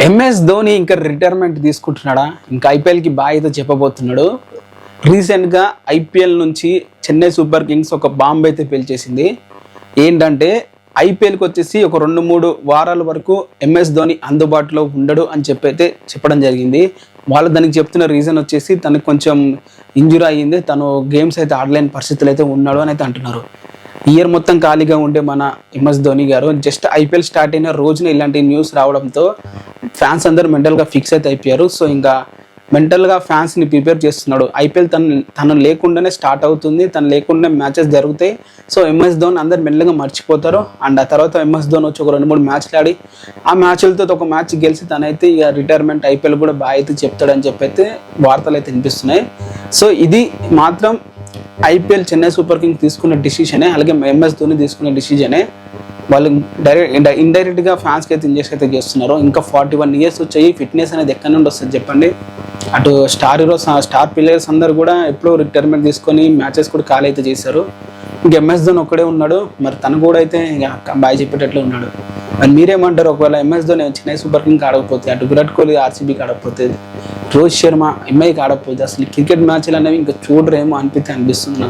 MS Dhoni ఇంకా retirement తీసుకుంటున్నాడా? ఇంకా ఐపీఎల్కి బాధ్యత చెప్పబోతున్నాడు. రీసెంట్గా ఐపీఎల్ నుంచి చెన్నై సూపర్ కింగ్స్ ఒక బాంబ్ అయితే పేల్చేసింది. ఏంటంటే ఐపీఎల్కి వచ్చేసి ఒక 2-3 వారాల వరకు ఎంఎస్ ధోని అందుబాటులో ఉండడు అని అయితే చెప్పడం జరిగింది. వాళ్ళు దానికి చెప్తున్న రీజన్ వచ్చేసి తనకు కొంచెం ఇంజురీ అయ్యింది, తను గేమ్స్ అయితే ఆడలేని పరిస్థితులు అయితే ఉన్నాడు అని అయితే అంటున్నారు. ఇయర్ మొత్తం ఖాళీగా ఉండే మన ఎంఎస్ ధోని గారు జస్ట్ ఐపీఎల్ స్టార్ట్ అయిన రోజున ఇలాంటి న్యూస్ రావడంతో ఫ్యాన్స్ అందరూ మెంటల్గా ఫిక్స్ అయితే అయిపోయారు. సో ఇంకా మెంటల్గా ఫ్యాన్స్ని ప్రిపేర్ చేస్తున్నాడు. ఐపీఎల్ తను లేకుండానే స్టార్ట్ అవుతుంది, తను లేకుండా మ్యాచెస్ జరుగుతాయి. సో ఎంఎస్ ధోని అందరు మెల్లగా మర్చిపోతారు. అండ్ ఆ తర్వాత ఎంఎస్ ధోని వచ్చి ఒక 2-3 మ్యాచ్లు ఆడి ఆ మ్యాచ్లతో ఒక మ్యాచ్ గెలిచి తనైతే ఇక రిటైర్మెంట్ ఐపీఎల్ కూడా బాగా చెప్తాడని అయితే వార్తలు అయితే వినిపిస్తున్నాయి. సో ఇది మాత్రం ఐపీఎల్ చెన్నై సూపర్ కింగ్స్ తీసుకున్న డిసిషనే, అలాగే ఎంఎస్ ధోని తీసుకున్న డిసిజనే. వాళ్ళు ఇండైరెక్ట్గా ఫ్యాన్స్కి అయితే ఇంజెక్షన్ అయితే చేస్తున్నారు. ఇంకా 41 ఇయర్స్ వచ్చాయి, ఫిట్నెస్ అనేది ఎక్కడి నుండి వస్తుంది చెప్పండి? అటు స్టార్ ప్లేయర్స్ అందరు కూడా ఎప్పుడో రిటైర్మెంట్ తీసుకొని మ్యాచెస్ కూడా ఖాళీ అయితే చేశారు. ఇంక ఎంఎస్ ధోని ఒక్కడే ఉన్నాడు. మరి తను కూడా అయితే బాగా చెప్పేటట్లు ఉన్నాడు. మరి మీరేమంటారు? ఒకవేళ ఎంఎస్ ధోని చెన్నై సూపర్ కింగ్కి ఆడకపోతే, అటు విరాట్ కోహ్లీ ఆర్సీబీకి ఆడకపోతే, రోహిత్ శర్మ ఎంఐకి ఆడకపోతే అసలు క్రికెట్ మ్యాచ్లు అనేవి ఇంకా చూడరేమో అనిపిస్తుంది.